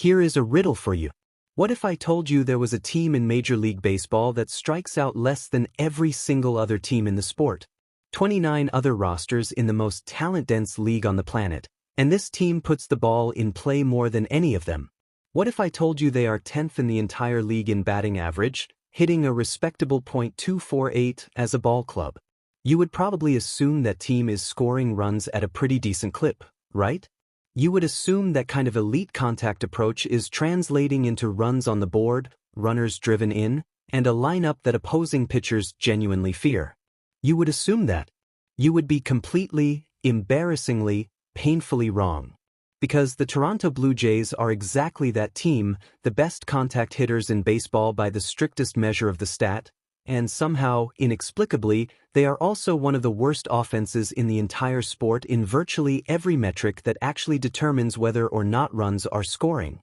Here is a riddle for you. What if I told you there was a team in Major League Baseball that strikes out less than every single other team in the sport? 29 other rosters in the most talent-dense league on the planet, and this team puts the ball in play more than any of them. What if I told you they are 10th in the entire league in batting average, hitting a respectable .248 as a ball club? You would probably assume that team is scoring runs at a pretty decent clip, right? You would assume that kind of elite contact approach is translating into runs on the board, runners driven in, and a lineup that opposing pitchers genuinely fear. You would assume that. You would be completely, embarrassingly, painfully wrong. Because the Toronto Blue Jays are exactly that team, the best contact hitters in baseball by the strictest measure of the stat, and somehow, inexplicably, they are also one of the worst offenses in the entire sport in virtually every metric that actually determines whether or not runs are scoring.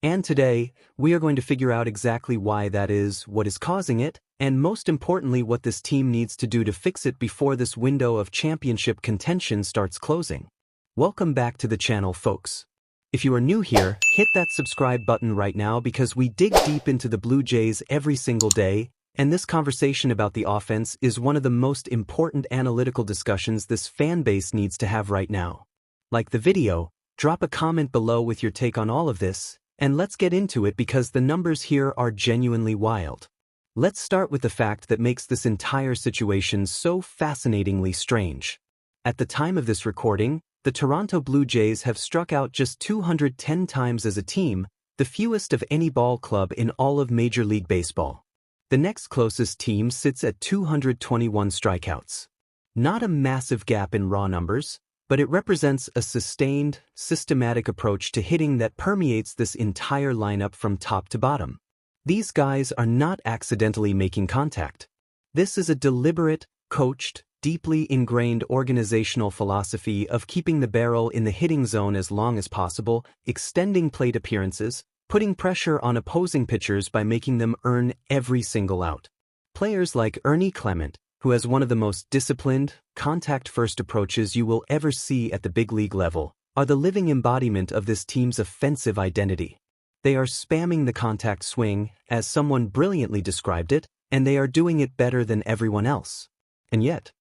And today, we are going to figure out exactly why that is, what is causing it, and most importantly what this team needs to do to fix it before this window of championship contention starts closing. Welcome back to the channel, folks. If you are new here, hit that subscribe button right now because we dig deep into the Blue Jays every single day, and this conversation about the offense is one of the most important analytical discussions this fan base needs to have right now. Like the video, drop a comment below with your take on all of this, and let's get into it because the numbers here are genuinely wild. Let's start with the fact that makes this entire situation so fascinatingly strange. At the time of this recording, the Toronto Blue Jays have struck out just 210 times as a team, the fewest of any ball club in all of Major League Baseball. The next closest team sits at 221 strikeouts. Not a massive gap in raw numbers, but it represents a sustained, systematic approach to hitting that permeates this entire lineup from top to bottom. These guys are not accidentally making contact. This is a deliberate, coached, deeply ingrained organizational philosophy of keeping the barrel in the hitting zone as long as possible, extending plate appearances, putting pressure on opposing pitchers by making them earn every single out. Players like Ernie Clement, who has one of the most disciplined, contact-first approaches you will ever see at the big league level, are the living embodiment of this team's offensive identity. They are spamming the contact swing, as someone brilliantly described it, and they are doing it better than everyone else. And yet,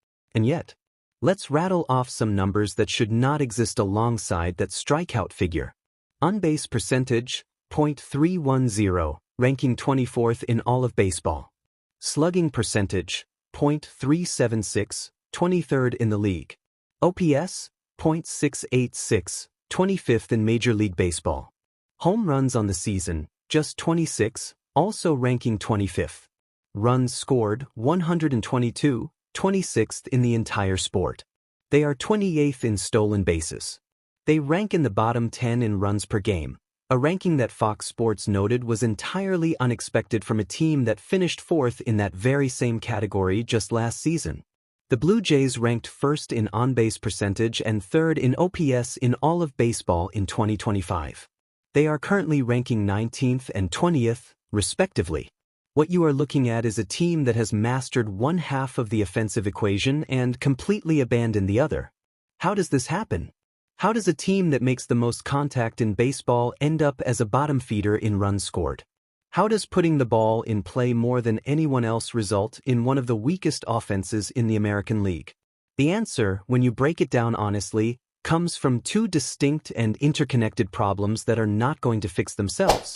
let's rattle off some numbers that should not exist alongside that strikeout figure. On-base percentage, .310, ranking 24th in all of baseball. Slugging percentage, .376, 23rd in the league. OPS, .686, 25th in Major League Baseball. Home runs on the season, just 26, also ranking 25th. Runs scored, 122, 26th in the entire sport. They are 28th in stolen bases. They rank in the bottom 10 in runs per game, a ranking that Fox Sports noted was entirely unexpected from a team that finished 4th in that very same category just last season. The Blue Jays ranked 1st in on-base percentage and 3rd in OPS in all of baseball in 2025. They are currently ranking 19th and 20th, respectively. What you are looking at is a team that has mastered one half of the offensive equation and completely abandoned the other. How does this happen? How does a team that makes the most contact in baseball end up as a bottom feeder in runs scored? How does putting the ball in play more than anyone else result in one of the weakest offenses in the American League? The answer, when you break it down honestly, comes from two distinct and interconnected problems that are not going to fix themselves.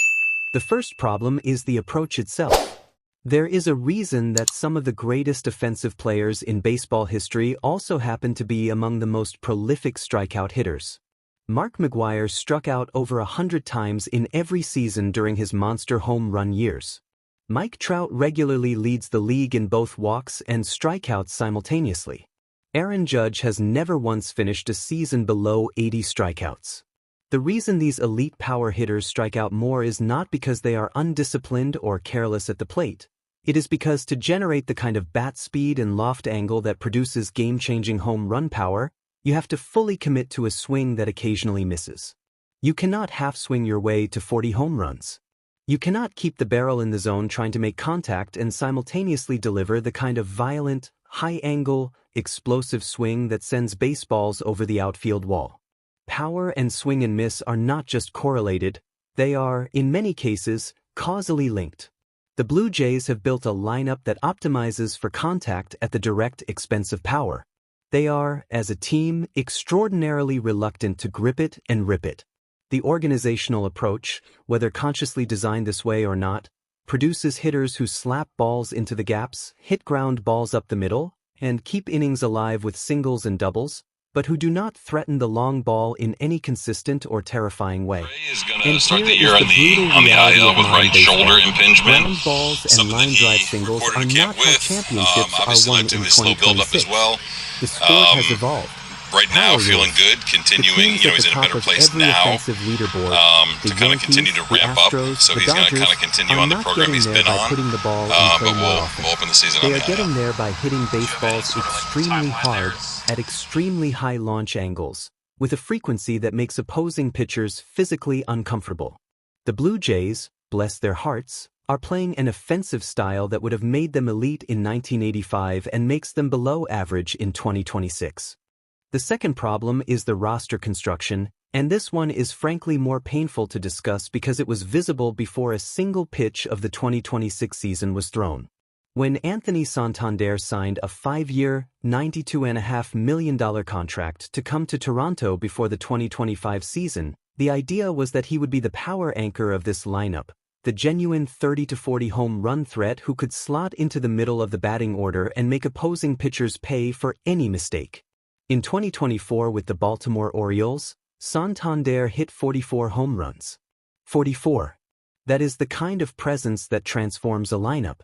The first problem is the approach itself. There is a reason that some of the greatest offensive players in baseball history also happen to be among the most prolific strikeout hitters. Mark McGwire struck out over 100 times in every season during his monster home run years. Mike Trout regularly leads the league in both walks and strikeouts simultaneously. Aaron Judge has never once finished a season below 80 strikeouts. The reason these elite power hitters strike out more is not because they are undisciplined or careless at the plate. It is because to generate the kind of bat speed and loft angle that produces game-changing home run power, you have to fully commit to a swing that occasionally misses. You cannot half-swing your way to 40 home runs. You cannot keep the barrel in the zone trying to make contact and simultaneously deliver the kind of violent, high-angle, explosive swing that sends baseballs over the outfield wall. Power and swing and miss are not just correlated, They are, in many cases, causally linked. The Blue Jays have built a lineup that optimizes for contact at the direct expense of power. They are, as a team, extraordinarily reluctant to grip it and rip it. The organizational approach, whether consciously designed this way or not, produces hitters who slap balls into the gaps, hit ground balls up the middle, and keep innings alive with singles and doubles, but who do not threaten the long ball in any consistent or terrifying way. Ray is going to start the year on the IL with right shoulder impingement. Ground balls and Something line that drive he singles are recorded a not camp how with. championships are Obviously won led to in this slow buildup 2026. as well. The sport has evolved. Right now, Power feeling rules. good, The continuing. teams You know, at he's the in a top better of place every now offensive leaderboard, to the kind of Yankees, continue to the ramp up. Astros, So the he's going to Dodgers kind of continue are on the not program getting he's there been by on. putting the ball in But play more we'll often. open the season They on are that. getting there by hitting baseballs sort of like the extremely timeline hard there. at extremely high launch angles, with a frequency that makes opposing pitchers physically uncomfortable. The Blue Jays, bless their hearts, are playing an offensive style that would have made them elite in 1985 and makes them below average in 2026. The second problem is the roster construction, and this one is frankly more painful to discuss because it was visible before a single pitch of the 2026 season was thrown. When Anthony Santander signed a 5-year, $92.5 million contract to come to Toronto before the 2025 season, the idea was that he would be the power anchor of this lineup, the genuine 30 to 40 home run threat who could slot into the middle of the batting order and make opposing pitchers pay for any mistake. In 2024 with the Baltimore Orioles, Santander hit 44 home runs. 44. That is the kind of presence that transforms a lineup.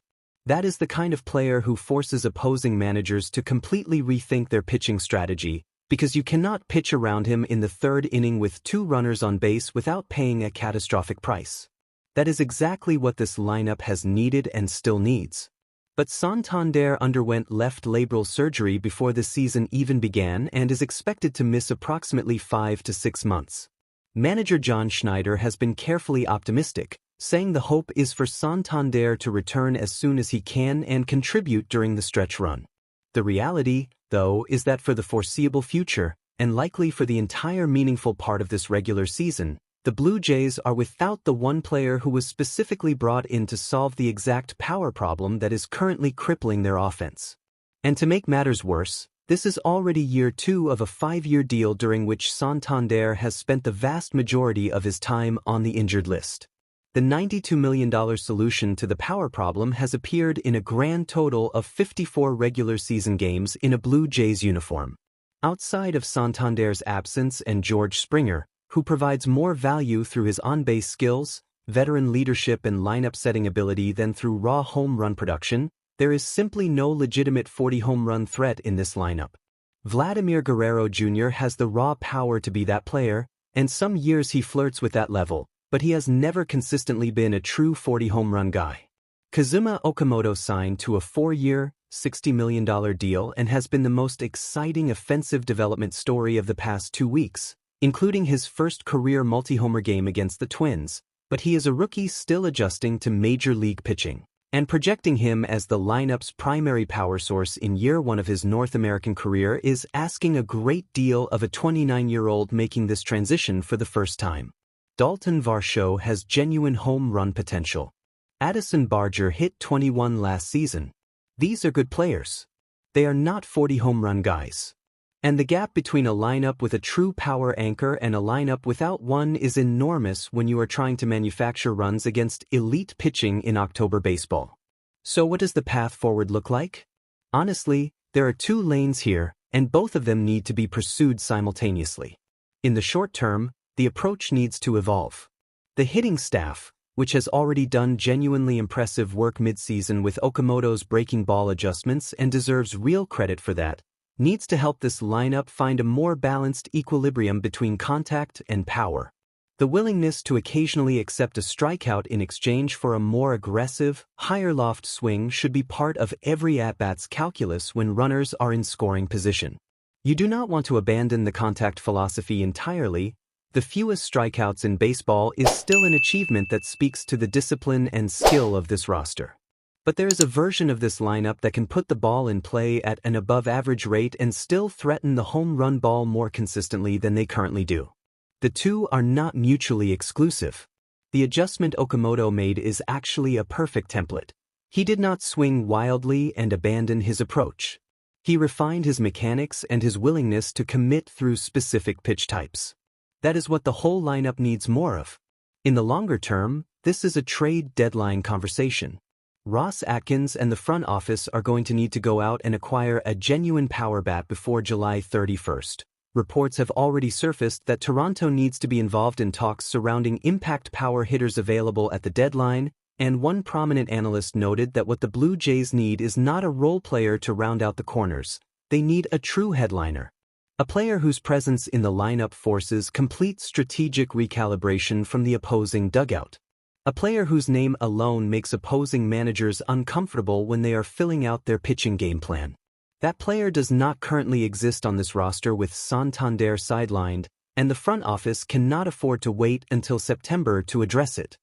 That is the kind of player who forces opposing managers to completely rethink their pitching strategy, because you cannot pitch around him in the third inning with 2 runners on base without paying a catastrophic price. That is exactly what this lineup has needed and still needs. But Santander underwent left labral surgery before the season even began and is expected to miss approximately 5 to 6 months. Manager John Schneider has been carefully optimistic, saying the hope is for Santander to return as soon as he can and contribute during the stretch run. The reality, though, is that for the foreseeable future, and likely for the entire meaningful part of this regular season, the Blue Jays are without the one player who was specifically brought in to solve the exact power problem that is currently crippling their offense. And to make matters worse, this is already year 2 of a 5-year deal during which Santander has spent the vast majority of his time on the injured list. The $92 million solution to the power problem has appeared in a grand total of 54 regular season games in a Blue Jays uniform. Outside of Santander's absence and George Springer, who provides more value through his on-base skills, veteran leadership and lineup-setting ability than through raw home run production, there is simply no legitimate 40-home run threat in this lineup. Vladimir Guerrero Jr. has the raw power to be that player, and some years he flirts with that level, but he has never consistently been a true 40-home run guy. Kazuma Okamoto signed to a 4-year, $60 million deal and has been the most exciting offensive development story of the past 2 weeks, including his first career multi-homer game against the Twins, but he is a rookie still adjusting to major league pitching, and projecting him as the lineup's primary power source in year 1 of his North American career is asking a great deal of a 29-year-old making this transition for the first time. Dalton Varsho has genuine home run potential. Addison Barger hit 21 last season. These are good players. They are not 40 home run guys. And the gap between a lineup with a true power anchor and a lineup without one is enormous when you are trying to manufacture runs against elite pitching in October baseball. So what does the path forward look like? Honestly, there are 2 lanes here, and both of them need to be pursued simultaneously. In the short term, the approach needs to evolve. The hitting staff, which has already done genuinely impressive work mid-season with Okamoto's breaking ball adjustments and deserves real credit for that, needs to help this lineup find a more balanced equilibrium between contact and power. The willingness to occasionally accept a strikeout in exchange for a more aggressive, higher loft swing should be part of every at-bat's calculus when runners are in scoring position. You do not want to abandon the contact philosophy entirely. The fewest strikeouts in baseball is still an achievement that speaks to the discipline and skill of this roster. But there is a version of this lineup that can put the ball in play at an above-average rate and still threaten the home run ball more consistently than they currently do. The 2 are not mutually exclusive. The adjustment Okamoto made is actually a perfect template. He did not swing wildly and abandon his approach. He refined his mechanics and his willingness to commit through specific pitch types. That is what the whole lineup needs more of. In the longer term, this is a trade deadline conversation. Ross Atkins and the front office are going to need to go out and acquire a genuine power bat before July 31st. Reports have already surfaced that Toronto needs to be involved in talks surrounding impact power hitters available at the deadline, and one prominent analyst noted that what the Blue Jays need is not a role player to round out the corners. They need a true headliner. A player whose presence in the lineup forces complete strategic recalibration from the opposing dugout. A player whose name alone makes opposing managers uncomfortable when they are filling out their pitching game plan. That player does not currently exist on this roster with Santander sidelined, and the front office cannot afford to wait until September to address it.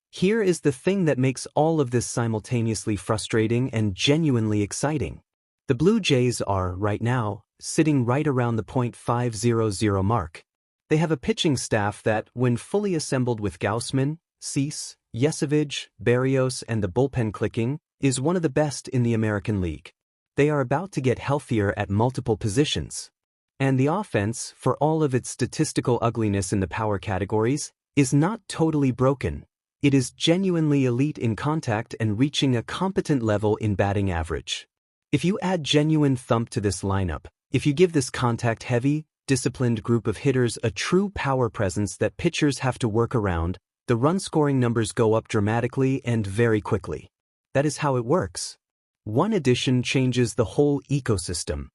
Here is the thing that makes all of this simultaneously frustrating and genuinely exciting. The Blue Jays are, right now, sitting right around the .500 mark. They have a pitching staff that, when fully assembled with Gausman, Cease, Yesevich, Berrios and the bullpen clicking, is one of the best in the American League. They are about to get healthier at multiple positions. And the offense, for all of its statistical ugliness in the power categories, is not totally broken. It is genuinely elite in contact and reaching a competent level in batting average. If you add genuine thump to this lineup, if you give this contact-heavy, disciplined group of hitters a true power presence that pitchers have to work around, the run-scoring numbers go up dramatically and very quickly. That is how it works. One addition changes the whole ecosystem.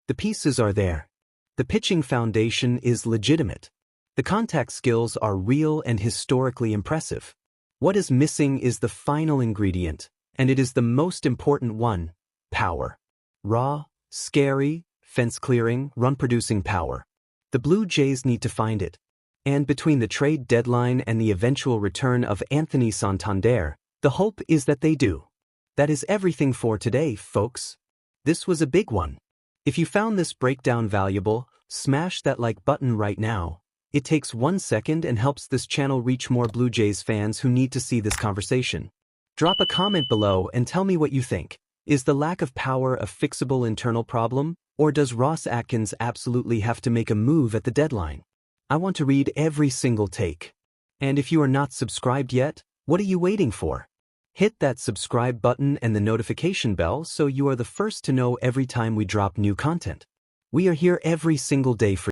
The pieces are there. The pitching foundation is legitimate. The contact skills are real and historically impressive. What is missing is the final ingredient, and it is the most important one: power. Raw, scary, fence-clearing, run-producing power. The Blue Jays need to find it. And between the trade deadline and the eventual return of Anthony Santander, the hope is that they do. That is everything for today, folks. This was a big one. If you found this breakdown valuable, smash that like button right now. It takes 1 second and helps this channel reach more Blue Jays fans who need to see this conversation. Drop a comment below and tell me what you think. Is the lack of power a fixable internal problem, or does Ross Atkins absolutely have to make a move at the deadline? I want to read every single take. And if you are not subscribed yet, what are you waiting for? Hit that subscribe button and the notification bell so you are the first to know every time we drop new content. We are here every single day for